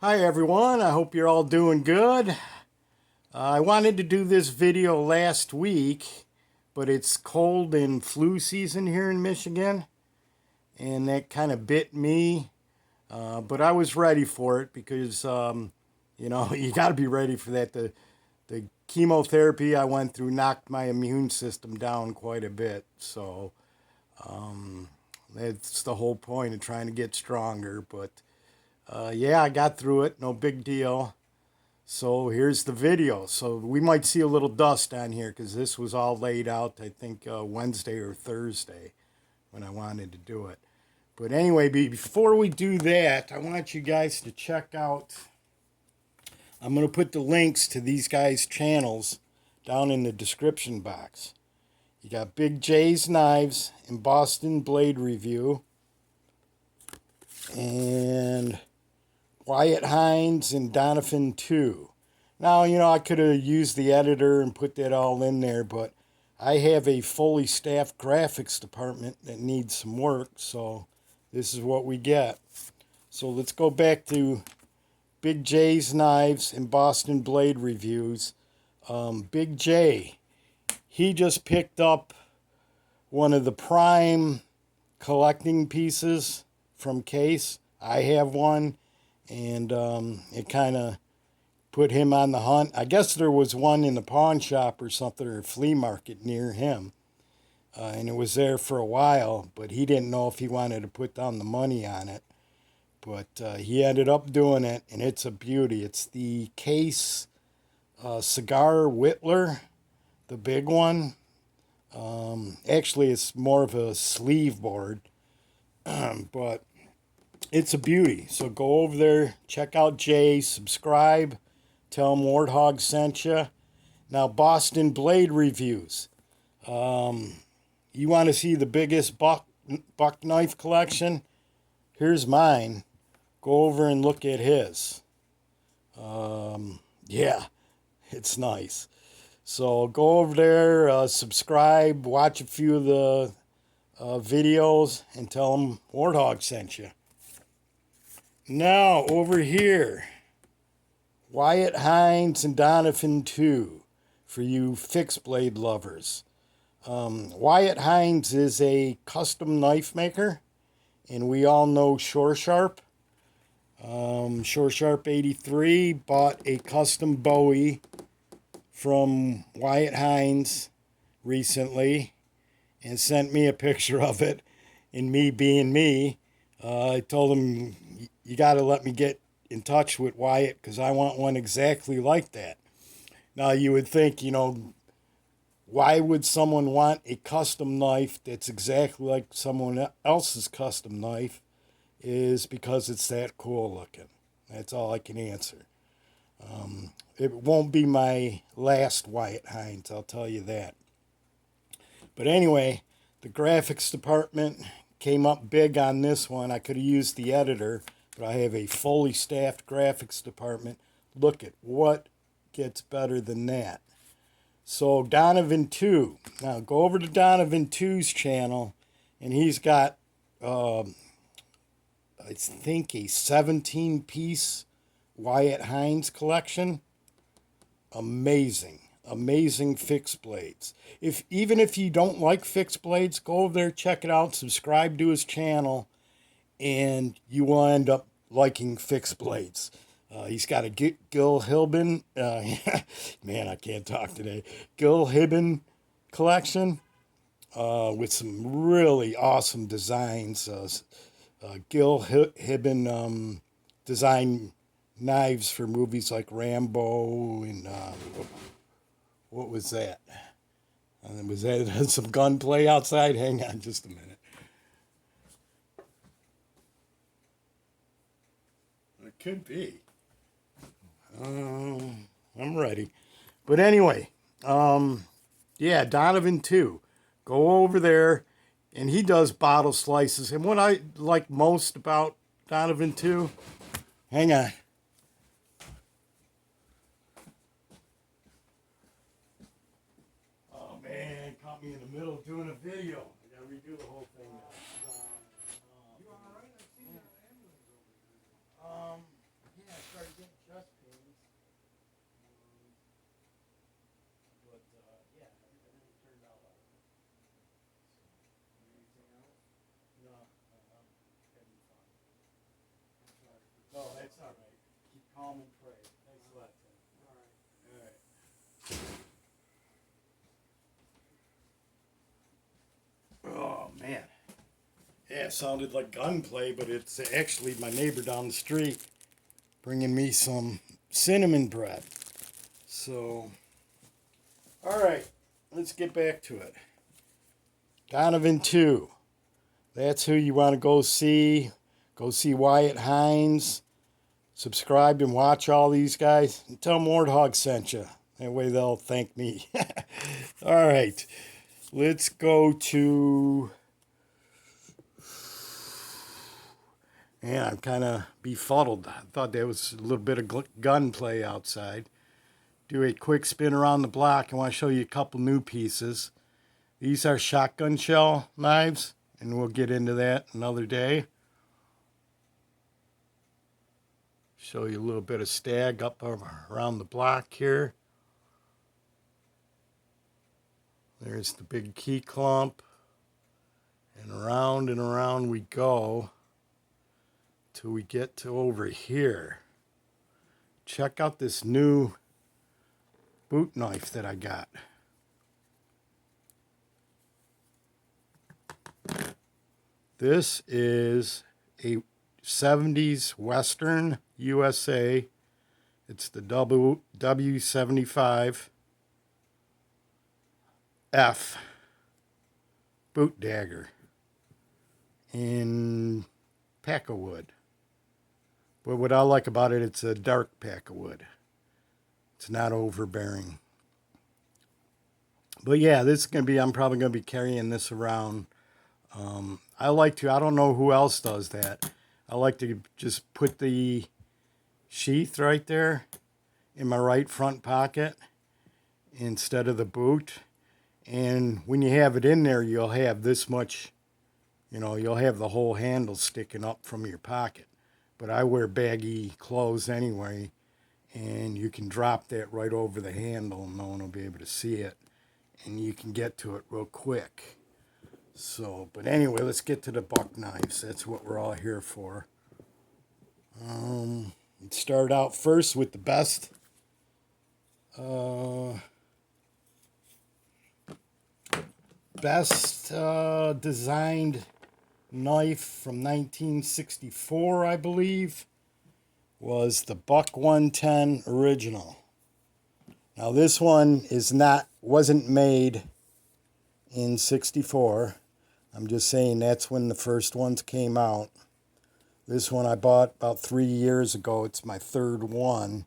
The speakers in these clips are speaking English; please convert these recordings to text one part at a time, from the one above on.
Hi everyone, I hope you're all doing good. I wanted to do this video last week, but it's cold and flu season here in Michigan, and that kind of bit me. But I was ready for it because, you got to be ready for that. The chemotherapy I went through knocked my immune system down quite a bit, so that's the whole point of trying to get stronger. But yeah, I got through it, no big deal. So here's the video. So we might see a little dust on here because this was all laid out, I think, Wednesday or Thursday when I wanted to do it. But anyway, before we do that, I want you guys to check out. I'm going to put the links to these guys' channels down in the description box. You got Big J's Knives and Boston Blade Review. And Wyatt Hines and Donovan 2. Now, I could have used the editor and put that all in there, but I have a fully staffed graphics department that needs some work, so this is what we get. So let's go back to Big J's Knives and Boston Blade Reviews. Big J, he just picked up one of the prime collecting pieces from Case. I have one, and it kind of put him on the hunt. I guess there was one in the pawn shop or something, or a flea market near him, and it was there for a while, but he didn't know if he wanted to put down the money on it. But he ended up doing it, and it's a beauty. It's the Case Cigar Whittler, the big one. Actually, it's more of a sleeve board, but it's a beauty. So go over there, check out Jay, subscribe, tell him Warthog sent you. Now, Boston Blade Reviews. You want to see the biggest buck knife collection? Here's mine. Go over and look at his. Yeah, it's nice. So go over there, subscribe, watch a few of the videos, and tell them Warthog sent you. Now, over here, Wyatt Hines and Donovan 2, for you fixed blade lovers. Wyatt Hines is a custom knife maker, and we all know Shore Sharp. Shore Sharp 83 bought a custom Bowie from Wyatt Hines recently and sent me a picture of it. And me being me, I told him, you got to let me get in touch with Wyatt because I want one exactly like that. Now, you would think, why would someone want a custom knife that's exactly like someone else's custom knife? Is because it's that cool looking. That's all I can answer. It won't be my last Wyatt Hines, I'll tell you that. But anyway, the graphics department came up big on this one. I could have used the editor, but I have a fully staffed graphics department. Look at what gets better than that. So Donovan 2. Now go over to Donovan 2's channel, and he's got, I think, a 17-piece Wyatt Hines collection. Amazing. Amazing fixed blades. Even if you don't like fixed blades, go over there, check it out, subscribe to his channel, and you will end up liking fixed blades. He's got a Gil Hibben, man, I can't talk today. Gil Hibben collection with some really awesome designs. Gil Hibben designed knives for movies like Rambo and what was that? Was that some gunplay outside? Hang on just a minute. It could be. I'm ready. But anyway, yeah, Donovan 2. Go over there, and he does bottle slices. And what I like most about Donovan 2, hang on. Oh man, caught me in the middle of doing a video. I gotta redo the whole thing now. You all right? I see that ambulance over there. Yeah, That's all right. Keep calm and pray. Thanks a lot, Tim. All right. Oh, man. Yeah, it sounded like gunplay, but it's actually my neighbor down the street bringing me some cinnamon bread. So, all right, let's get back to it. Donovan 2. That's who you want to go see. Go see Wyatt Hines. Subscribe and watch all these guys. And tell them Warthog sent you. That way they'll thank me. All right, let's go to... Man, I'm kind of befuddled. I thought there was a little bit of gunplay outside. Do a quick spin around the block. I want to show you a couple new pieces. These are shotgun shell knives, and we'll get into that another day. Show you a little bit of stag up around the block here. There's the big key clump. And around we go till we get to over here. Check out this new boot knife that I got. This is a 70s Western USA. It's the W75 F boot dagger in pack of wood. But what I like about it, it's a dark pack of wood. It's not overbearing. But yeah, this is going to be, I'm probably going to be carrying this around. I don't know who else does that. I like to just put the sheath right there in my right front pocket instead of the boot. And when you have it in there, you'll have this much, you'll have the whole handle sticking up from your pocket. But I wear baggy clothes anyway, and you can drop that right over the handle and no one will be able to see it. And you can get to it real quick. So, but anyway, let's get to the buck knives. That's what we're all here for. Let's start out first with the best designed knife from 1964, I believe, was the Buck 110 original. Now this one wasn't made in 64. I'm just saying that's when the first ones came out. This one I bought about 3 years ago. It's my third one.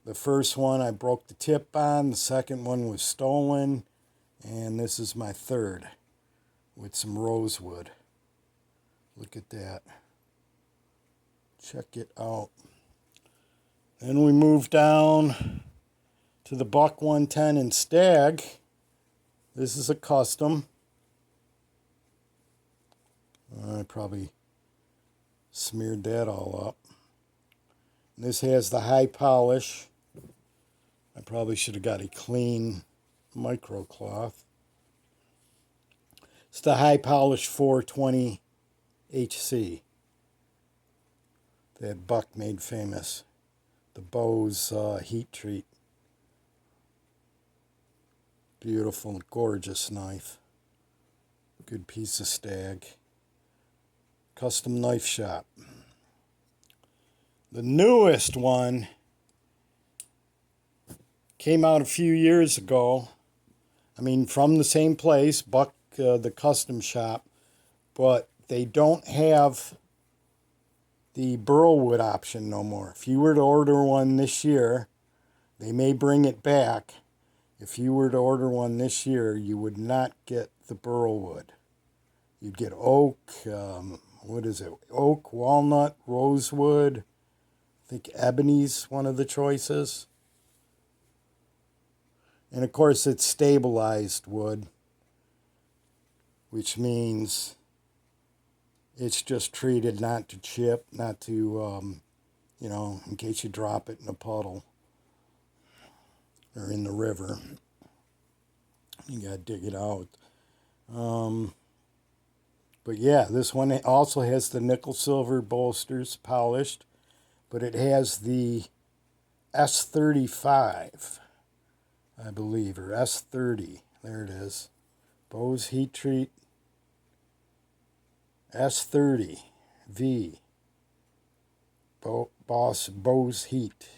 The first one I broke the tip on. The second one was stolen. And this is my third with some rosewood. Look at that. Check it out. Then we move down to the Buck 110 in stag. This is a custom. I probably smeared that all up. This has the high polish. I probably should have got a clean micro cloth. It's the high polish 420 HC that Buck made famous. The Bose heat treat. Beautiful, gorgeous knife. Good piece of stag. Custom knife shop. The newest one came out a few years ago. I mean, from the same place, Buck, the custom shop, but they don't have the Burlwood option no more. If you were to order one this year, they may bring it back. If you were to order one this year, you would not get the Burlwood. You'd get oak, oak, walnut, rosewood. I think ebony's one of the choices. And of course it's stabilized wood, which means it's just treated not to chip, not to, in case you drop it in a puddle or in the river. You gotta dig it out. But yeah, this one also has the nickel silver bolsters polished. but it has the S35, I believe, or S30. There it is. Bose Heat Treat S30V. Bose Heat.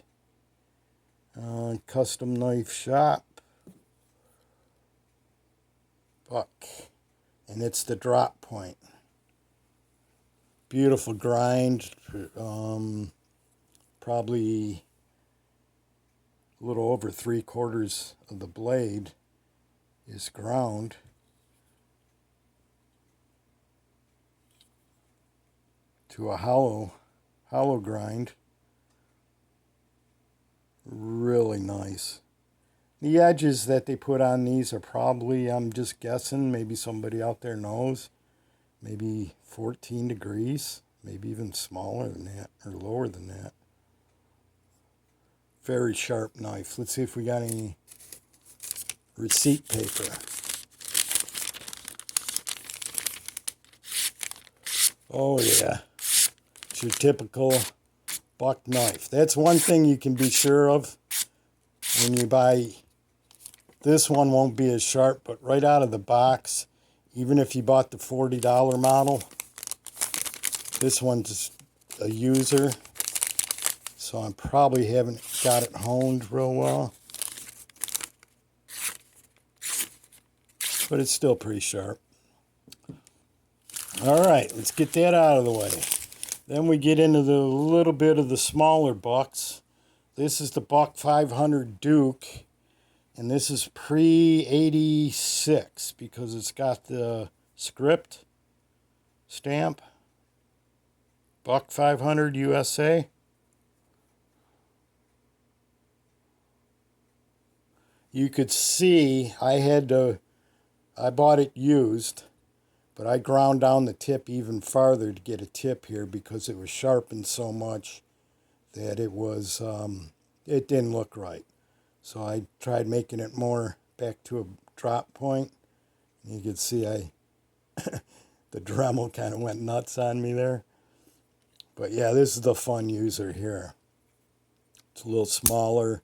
Custom Knife Shop. Buck. And it's the drop point. Beautiful grind. Probably a little over 3/4 of the blade is ground. To a hollow grind. Really nice. The edges that they put on these are probably, I'm just guessing, maybe somebody out there knows, maybe 14 degrees, maybe even smaller than that, or lower than that. Very sharp knife. Let's see if we got any receipt paper. Oh yeah, it's your typical buck knife. That's one thing you can be sure of when you buy. This one won't be as sharp, but right out of the box, even if you bought the $40 model, this one's a user, so I probably haven't got it honed real well. But it's still pretty sharp. All right, let's get that out of the way. Then we get into the little bit of the smaller bucks. This is the Buck 500 Duke. And this is pre-86 because it's got the script stamp. Buck 500 USA. You could see I bought it used, but I ground down the tip even farther to get a tip here because it was sharpened so much that it didn't look right. So I tried making it more back to a drop point. You can see the Dremel kind of went nuts on me there. But yeah, this is the fun user here. It's a little smaller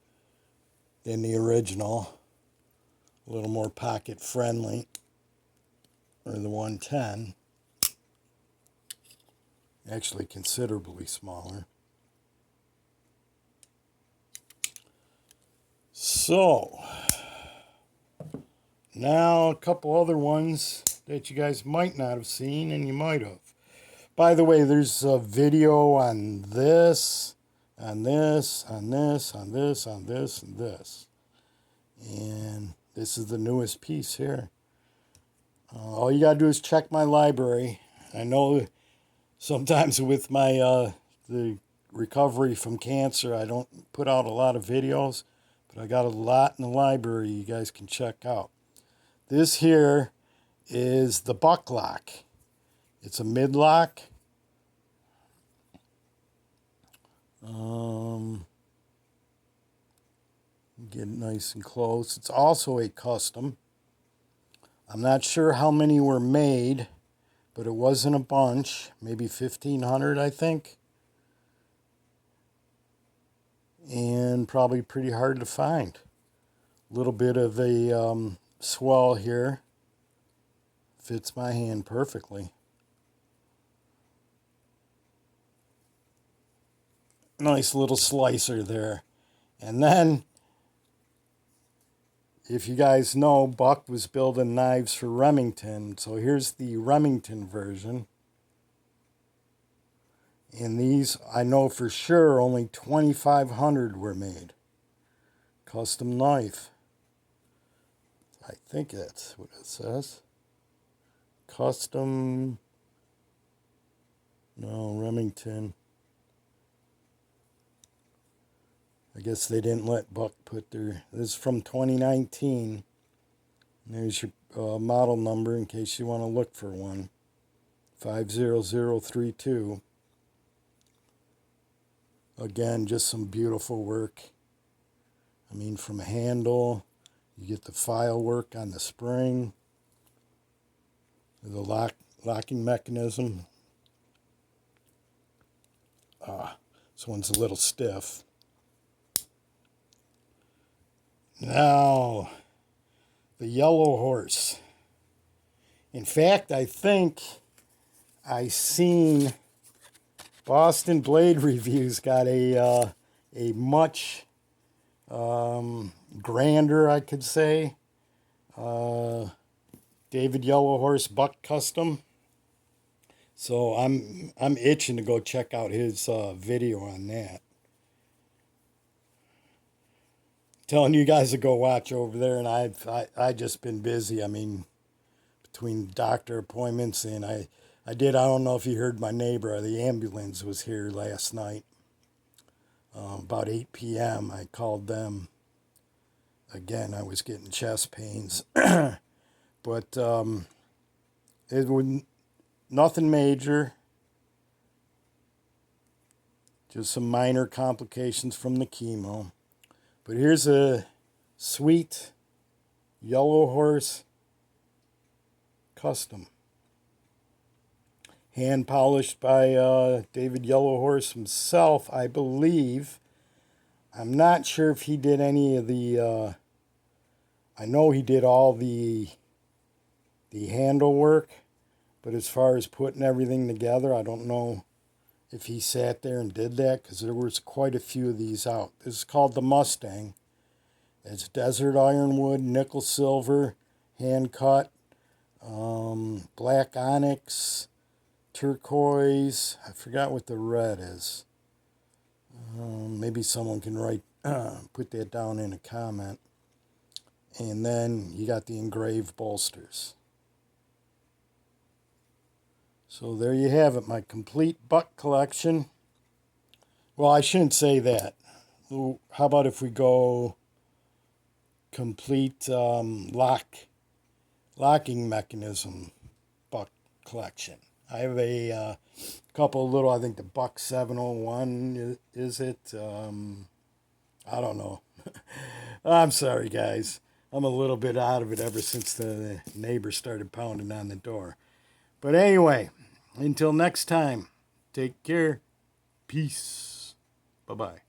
than the original. A little more pocket friendly. Or the 110. Actually considerably smaller. So, now a couple other ones that you guys might not have seen, and you might have. By the way, there's a video on this, on this, on this, on this, on this, and this. And this is the newest piece here. All you gotta do is check my library. I know sometimes with my the recovery from cancer, I don't put out a lot of videos. I got a lot in the library you guys can check out. This here is the buck lock. It's a mid lock. Get nice and close. It's also a custom. I'm not sure how many were made, but it wasn't a bunch. Maybe 1,500, I think. And probably pretty hard to find. A little bit of a swell here. Fits my hand perfectly. Nice little slicer there. And then, if you guys know, Buck was building knives for Remington. So here's the Remington version. And these, I know for sure, only 2,500 were made. Custom knife. I think that's what it says. Custom. No, Remington. I guess they didn't let Buck put their. This is from 2019. There's your model number in case you want to look for one. 50032. Again, just some beautiful work. I mean, from a handle, you get the file work on the spring, the locking mechanism. This one's a little stiff. Now, the yellow horse. In fact, I think I seen Boston Blade Reviews got a much grander, I could say, David Yellow Horse Buck Custom. So I'm itching to go check out his video on that. Telling you guys to go watch over there, and I just been busy. I mean, between doctor appointments and I don't know if you heard my neighbor, the ambulance was here last night. About 8 p.m. I called them. Again, I was getting chest pains. But it was nothing major. Just some minor complications from the chemo. But here's a sweet Yellow Horse Custom. Hand polished by David Yellow Horse himself, I believe. I'm not sure if he did any of the... I know he did all the handle work, but as far as putting everything together, I don't know if he sat there and did that, because there was quite a few of these out. This is called the Mustang. It's desert ironwood, nickel silver, hand cut, black onyx, turquoise. I forgot what the red is. Maybe someone can put that down in a comment. And then you got the engraved bolsters. So there you have it, my complete buck collection. Well, I shouldn't say that. How about if we go complete locking mechanism buck collection? I have a couple of little, I think the Buck 701, is it? I don't know. I'm sorry, guys. I'm a little bit out of it ever since the neighbor started pounding on the door. But anyway, until next time, take care. Peace. Bye-bye.